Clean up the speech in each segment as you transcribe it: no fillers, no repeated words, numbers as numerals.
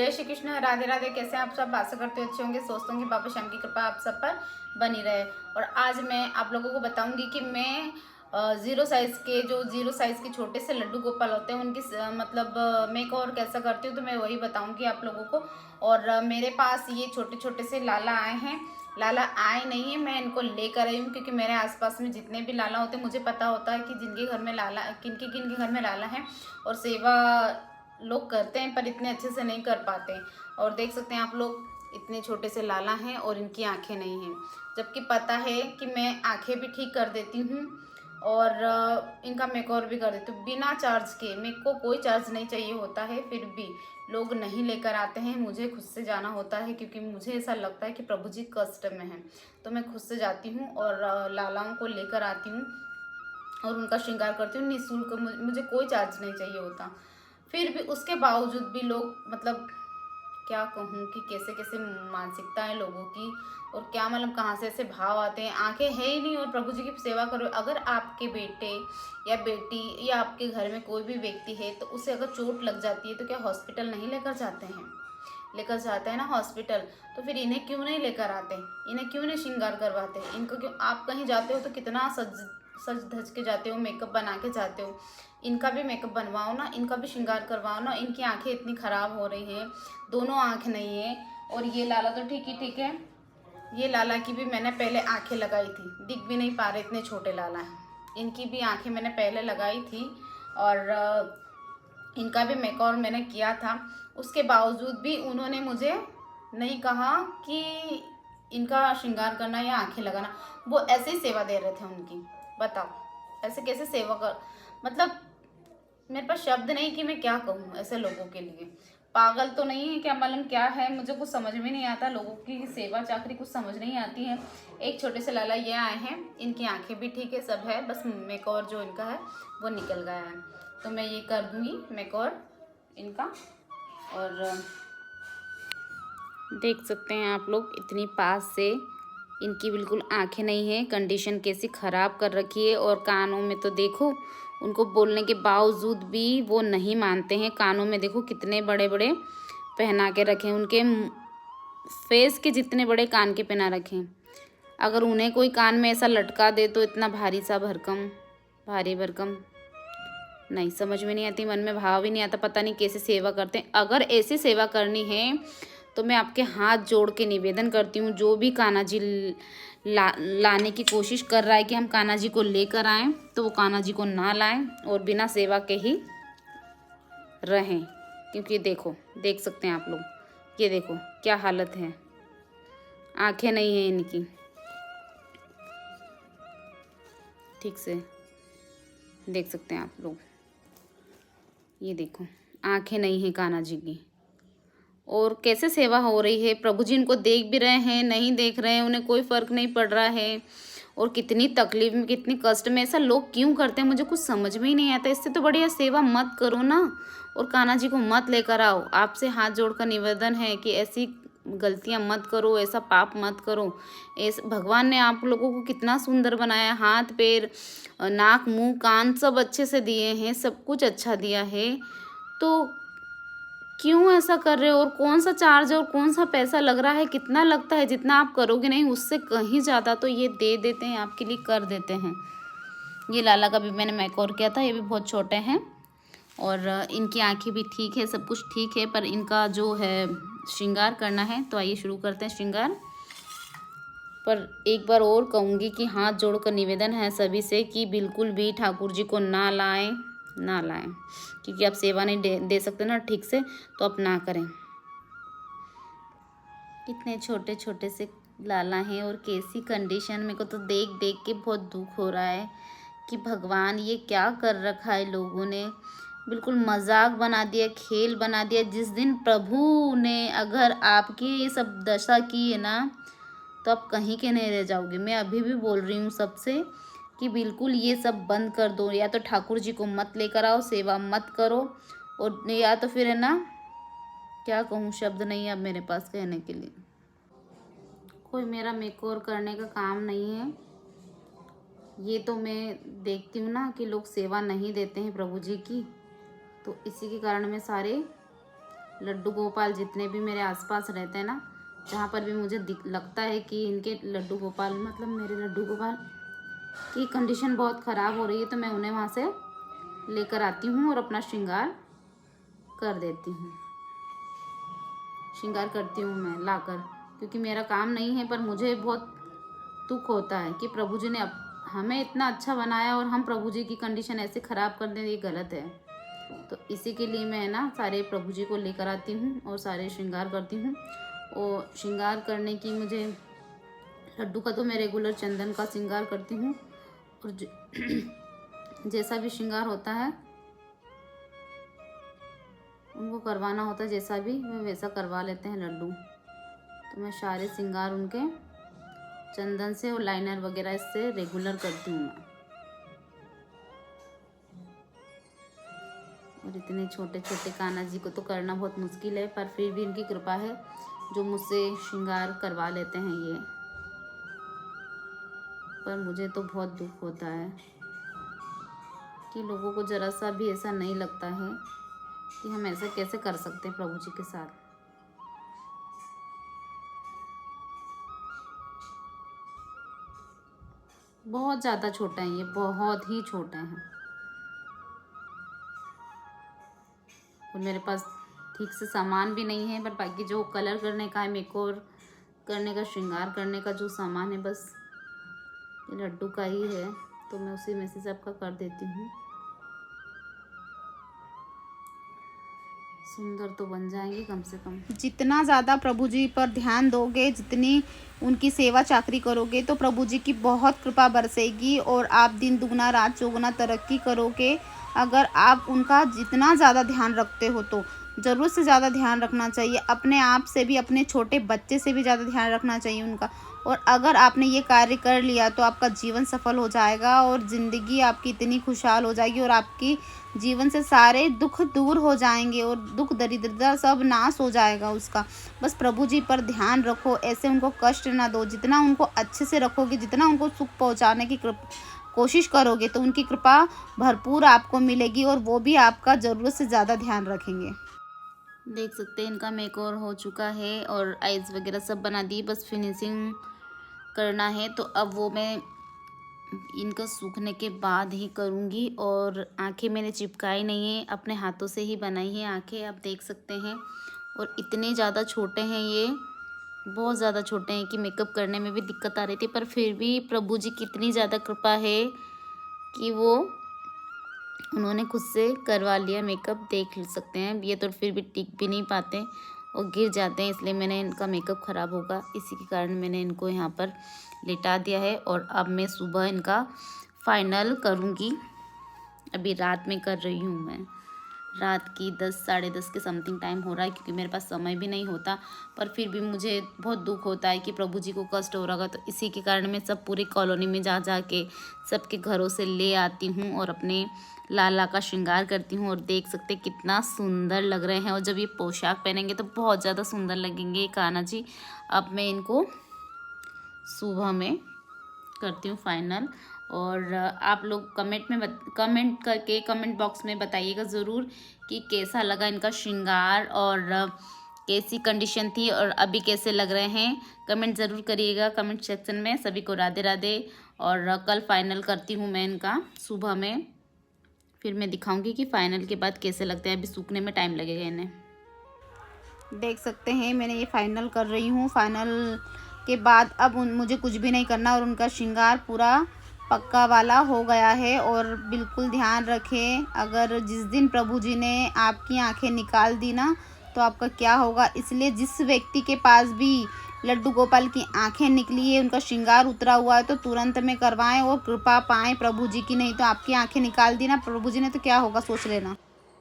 जय श्री कृष्ण, राधे राधे। कैसे हैं आप सब? आशा करते अच्छे होंगे। सोचता हूँ कि बाबा श्याम की कृपा आप सब पर बनी रहे। और आज मैं आप लोगों को बताऊंगी कि मैं जीरो साइज के छोटे से लड्डू गोपाल होते हैं उनकी मतलब मेक और कैसा करती हूँ, तो मैं वही बताऊंगी आप लोगों को। और मेरे पास ये छोटे छोटे से लाला आए हैं। लाला आए नहीं है, मैं इनको लेकर आई हूँ, क्योंकि मेरे आसपास में जितने भी लाला होते हैं मुझे पता होता है कि जिनके घर में लाला, किनके घर में लाला है और सेवा लोग करते हैं पर इतने अच्छे से नहीं कर पाते। और देख सकते हैं आप लोग, इतने छोटे से लाला हैं और इनकी आंखें नहीं हैं, जबकि पता है कि मैं आंखें भी ठीक कर देती हूँ और इनका मेकओवर भी कर देती हूँ बिना चार्ज के। मेरे को कोई चार्ज नहीं चाहिए होता है, फिर भी लोग नहीं लेकर आते हैं। मुझे खुद से जाना होता है, क्योंकि मुझे ऐसा लगता है कि प्रभु जी कष्ट में हैं, तो मैं खुद से जाती हूँ और लालाओं को लेकर आती हूँ और उनका श्रृंगार करती हूँ निःशुल्क। मुझे कोई चार्ज नहीं चाहिए होता। फिर भी उसके बावजूद भी लोग, मतलब क्या कहूँ कि कैसे कैसे मानसिकता है लोगों की, और क्या मतलब कहाँ से ऐसे भाव आते हैं। आंखें है ही नहीं और प्रभु जी की सेवा करो। अगर आपके बेटे या बेटी या आपके घर में कोई भी व्यक्ति है तो उसे अगर चोट लग जाती है तो क्या हॉस्पिटल नहीं लेकर जाते हैं? लेकर जाते हैं ना हॉस्पिटल। तो फिर इन्हें क्यों नहीं लेकर आते? इन्हें क्यों नहीं श्रृंगार करवाते? इनको क्यों? आप कहीं जाते हो तो कितना सज धज के जाते हो, मेकअप बना के जाते हो। इनका भी मेकअप बनवाओ ना, इनका भी श्रृंगार करवाओ ना। इनकी आंखें इतनी ख़राब हो रही हैं, दोनों आंख नहीं है। और ये लाला तो ठीक ही ठीक है। ये लाला की भी मैंने पहले आंखें लगाई थी, दिख भी नहीं पा रहे, इतने छोटे लाला हैं। इनकी भी आंखें मैंने पहले लगाई थी और इनका भी मेकओवर मैंने किया था। उसके बावजूद भी उन्होंने मुझे नहीं कहा कि इनका श्रृंगार करना या आंखें लगाना। वो ऐसे ही सेवा दे रहे थे उनकी। बताओ ऐसे कैसे सेवा कर, मतलब मेरे पास शब्द नहीं कि मैं क्या कहूँ ऐसे लोगों के लिए। पागल तो नहीं है क्या, मालूम क्या है, मुझे कुछ समझ में नहीं आता। लोगों की सेवा चाकरी कुछ समझ नहीं आती है। एक छोटे से लाला ये आए हैं, इनकी आंखें भी ठीक है, सब है, बस मेकओवर जो इनका है वो निकल गया है। तो मैं ये कर दूंगी मेकओवर इनका। और देख सकते हैं आप लोग, इतनी पास से इनकी बिल्कुल आंखें नहीं है, कंडीशन कैसी ख़राब कर रखी है। और कानों में तो देखो, उनको बोलने के बावजूद भी वो नहीं मानते हैं। कानों में देखो कितने बड़े बड़े पहना के रखे हैं, उनके फेस के जितने बड़े कान के पहना रखे हैं। अगर उन्हें कोई कान में ऐसा लटका दे तो इतना भारी सा भरकम, भारी भरकम, नहीं समझ में नहीं आती, मन में भाव भी नहीं आता। पता नहीं कैसे सेवा करते हैं। अगर ऐसी सेवा करनी है तो मैं आपके हाथ जोड़ के निवेदन करती हूँ, जो भी कान्हा जी लाने की कोशिश कर रहा है कि हम कान्हा जी को लेकर आएँ, तो वो कान्हा जी को ना लाएं और बिना सेवा के ही रहें। क्योंकि देखो, देख सकते हैं आप लोग, ये देखो क्या हालत है, आंखें नहीं है इनकी ठीक से, देख सकते हैं आप लोग, ये देखो आंखें नहीं है कान्हा जी की। और कैसे सेवा हो रही है, प्रभु जी इनको देख भी रहे हैं, नहीं देख रहे हैं, उन्हें कोई फ़र्क नहीं पड़ रहा है। और कितनी तकलीफ में, कितनी कष्ट में ऐसा लोग क्यों करते हैं, मुझे कुछ समझ में ही नहीं आता। इससे तो बढ़िया सेवा मत करो ना, और कान्हा जी को मत लेकर आओ। आपसे हाथ जोड़कर निवेदन है कि ऐसी गलतियां मत करो, ऐसा पाप मत करो। ऐसे भगवान ने आप लोगों को कितना सुंदर बनाया, हाथ पैर नाक मुंह कान सब अच्छे से दिए हैं, सब कुछ अच्छा दिया है, तो क्यों ऐसा कर रहे हो? और कौन सा चार्ज और कौन सा पैसा लग रहा है, कितना लगता है? जितना आप करोगे नहीं उससे कहीं ज़्यादा तो ये दे देते हैं, आपके लिए कर देते हैं। ये लाला का भी मैंने मेकओवर किया था, ये भी बहुत छोटे हैं और इनकी आंखें भी ठीक है, सब कुछ ठीक है, पर इनका जो है श्रृंगार करना है। तो आइए शुरू करते हैं श्रृंगार। पर एक बार और कहूँगी कि हाथ जोड़कर निवेदन है सभी से कि बिल्कुल भी ठाकुर जी को ना लाएं, ना लाएं, क्योंकि आप सेवा नहीं दे सकते ना ठीक से, तो आप ना करें। कितने छोटे छोटे से लाला हैं और कैसी कंडीशन, मेरे को तो देख देख के बहुत दुख हो रहा है कि भगवान ये क्या कर रखा है लोगों ने। बिल्कुल मजाक बना दिया, खेल बना दिया। जिस दिन प्रभु ने अगर आपकी ये सब दशा की है ना, तो आप कहीं के नहीं रह जाओगे। मैं अभी भी बोल रही हूँ सबसे कि बिल्कुल ये सब बंद कर दो, या तो ठाकुर जी को मत लेकर आओ, सेवा मत करो, और या तो फिर है ना, क्या कहूँ, शब्द नहीं है अब मेरे पास कहने के लिए। कोई मेरा मेकओवर करने का काम नहीं है। ये तो मैं देखती हूँ ना कि लोग सेवा नहीं देते हैं प्रभु जी की, तो इसी के कारण मैं सारे लड्डू गोपाल जितने भी मेरे आसपास रहते हैं ना, जहाँ पर भी मुझे लगता है कि इनके लड्डू गोपाल मतलब मेरे लड्डू गोपाल की कंडीशन बहुत ख़राब हो रही है, तो मैं उन्हें वहाँ से लेकर आती हूँ और अपना श्रृंगार कर देती हूँ, श्रृंगार करती हूँ मैं लाकर, क्योंकि मेरा काम नहीं है, पर मुझे बहुत दुख होता है कि प्रभु जी ने हमें इतना अच्छा बनाया और हम प्रभु जी की कंडीशन ऐसे ख़राब कर दें, ये गलत है। तो इसी के लिए मैं ना सारे प्रभु जी को लेकर आती हूँ और सारे श्रृंगार करती हूँ। और श्रृंगार करने की मुझे लड्डू का तो मैं रेगुलर चंदन का श्रृंगार करती हूँ, और जैसा भी श्रृंगार होता है उनको करवाना होता है, जैसा भी मैं वैसा करवा लेते हैं लड्डू। तो मैं सारे श्रृंगार उनके चंदन से और लाइनर वगैरह इससे रेगुलर करती हूँ मैं। और इतने छोटे छोटे कान्हा जी को तो करना बहुत मुश्किल है, पर फिर भी इनकी कृपा है जो मुझसे श्रृंगार करवा लेते हैं ये। पर मुझे तो बहुत दुख होता है कि लोगों को ज़रा सा भी ऐसा नहीं लगता है कि हम ऐसा कैसे कर सकते हैं प्रभु जी के साथ। बहुत ज़्यादा छोटे हैं ये, बहुत ही छोटे हैं, और मेरे पास ठीक से सामान भी नहीं है, पर बाकी जो कलर करने का है, मेकओवर करने का, श्रृंगार करने का जो सामान है, बस ये लड्डू का ही है, तो मैं उसी में से सबका कर देती हूँ। सुंदर तो बन जाएंगे कम से कम। जितना ज़्यादा प्रभु जी पर ध्यान दोगे, जितनी उनकी सेवा चाकरी करोगे, तो प्रभु जी की बहुत कृपा बरसेगी और आप दिन दुगना रात चौगुना तरक्की करोगे। अगर आप उनका जितना ज़्यादा ध्यान रखते हो, तो ज़रूरत से ज़्यादा ध्यान रखना चाहिए, अपने आप से भी, अपने छोटे बच्चे से भी ज़्यादा ध्यान रखना चाहिए उनका। और अगर आपने ये कार्य कर लिया तो आपका जीवन सफल हो जाएगा और ज़िंदगी आपकी इतनी खुशहाल हो जाएगी और आपकी जीवन से सारे दुख दूर हो जाएंगे और दुख दरिद्रता सब नाश हो जाएगा उसका। बस प्रभु जी पर ध्यान रखो, ऐसे उनको कष्ट ना दो। जितना उनको अच्छे से रखोगे, जितना उनको सुख पहुंचाने की कोशिश करोगे, तो उनकी कृपा भरपूर आपको मिलेगी और वो भी आपका ज़रूरत से ज़्यादा ध्यान रखेंगे। देख सकते हैं इनका मेकओवर हो चुका है और आइज़ वगैरह सब बना दी, बस फिनिशिंग करना है। तो अब वो मैं इनका सूखने के बाद ही करूँगी। और आंखें मैंने चिपकाई नहीं है, अपने हाथों से ही बनाई है आंखें, आप देख सकते हैं। और इतने ज़्यादा छोटे हैं ये, बहुत ज़्यादा छोटे हैं कि मेकअप करने में भी दिक्कत आ रही थी, पर फिर भी प्रभु जी की इतनी ज़्यादा कृपा है कि उन्होंने खुद से करवा लिया मेकअप। देख सकते हैं ये तो फिर भी टिक भी नहीं पाते और गिर जाते हैं, इसलिए मैंने इनका मेकअप ख़राब होगा, इसी के कारण मैंने इनको यहाँ पर लिटा दिया है। और अब मैं सुबह इनका फाइनल करूँगी। अभी रात में कर रही हूँ मैं, रात की 10 साढ़े 10 के समथिंग टाइम हो रहा है, क्योंकि मेरे पास समय भी नहीं होता। पर फिर भी मुझे बहुत दुख होता है कि प्रभु जी को कष्ट हो रहा होगा, तो इसी के कारण मैं सब पूरी कॉलोनी में जा जा के सबके घरों से ले आती हूँ और अपने लाला का श्रृंगार करती हूँ। और देख सकते कितना सुंदर लग रहे हैं, और जब ये पोशाक पहनेंगे तो बहुत ज़्यादा सुंदर लगेंगे कान्हा जी। अब मैं इनको सुबह में करती हूँ फाइनल। और आप लोग कमेंट करके कमेंट बॉक्स में बताइएगा ज़रूर कि कैसा लगा इनका श्रृंगार और कैसी कंडीशन थी और अभी कैसे लग रहे हैं। कमेंट ज़रूर करिएगा कमेंट सेक्शन में। सभी को राधे राधे। और कल फाइनल करती हूँ मैं इनका सुबह में, फिर मैं दिखाऊंगी कि फाइनल के बाद कैसे लगते हैं। अभी सूखने में टाइम लगेगा इन्हें। देख सकते हैं मैंने ये फाइनल कर रही हूँ। फाइनल के बाद अब मुझे कुछ भी नहीं करना और उनका श्रृंगार पूरा पक्का वाला हो गया है। और बिल्कुल ध्यान रखें, अगर जिस दिन प्रभु जी ने आपकी आंखें निकाल दी ना, तो आपका क्या होगा। इसलिए जिस व्यक्ति के पास भी लड्डू गोपाल की आंखें निकली है, उनका श्रृंगार उतरा हुआ है, तो तुरंत में करवाएं और कृपा पाएं प्रभु जी की। नहीं तो आपकी आंखें निकाल दी ना प्रभु जी ने, तो क्या होगा सोच लेना।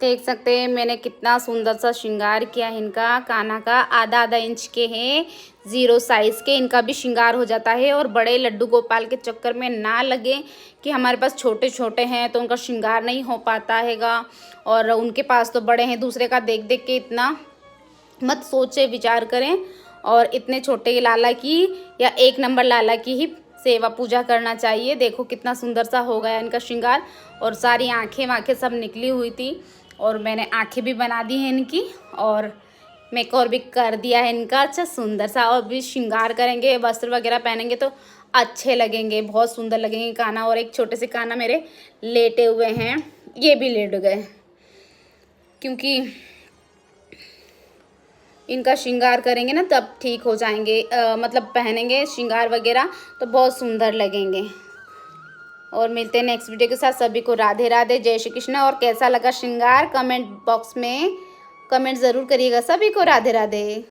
देख सकते हैं मैंने कितना सुंदर सा श्रृंगार किया है इनका। कान्हा का आधा इंच के हैं, 0 साइज़ के। इनका भी श्रृंगार हो जाता है। और बड़े लड्डू गोपाल के चक्कर में ना लगे कि हमारे पास छोटे छोटे हैं तो उनका श्रृंगार नहीं हो पाता हैगा, और उनके पास तो बड़े हैं। दूसरे का देख देख के इतना मत सोचे विचार करें, और इतने छोटे लाला की या 1 नंबर लाला की ही सेवा पूजा करना चाहिए। देखो कितना सुंदर सा हो गया इनका श्रृंगार, और सारी आंखें वाँखें सब निकली हुई थी। और मैंने आँखें भी बना दी हैं इनकी, और मेकओवर भी कर दिया है इनका अच्छा सुंदर सा। और भी श्रृंगार करेंगे, वस्त्र वगैरह पहनेंगे तो अच्छे लगेंगे, बहुत सुंदर लगेंगे कान्हा। और एक छोटे से कान्हा मेरे लेटे हुए हैं, ये भी लेट गए क्योंकि इनका श्रृंगार करेंगे ना तब ठीक हो जाएंगे, मतलब पहनेंगे श्रृंगार वगैरह तो बहुत सुंदर लगेंगे। और मिलते हैं नेक्स्ट वीडियो के साथ। सभी को राधे राधे, जय श्री कृष्ण। और कैसा लगा श्रृंगार कमेंट बॉक्स में कमेंट ज़रूर करिएगा। सभी को राधे राधे।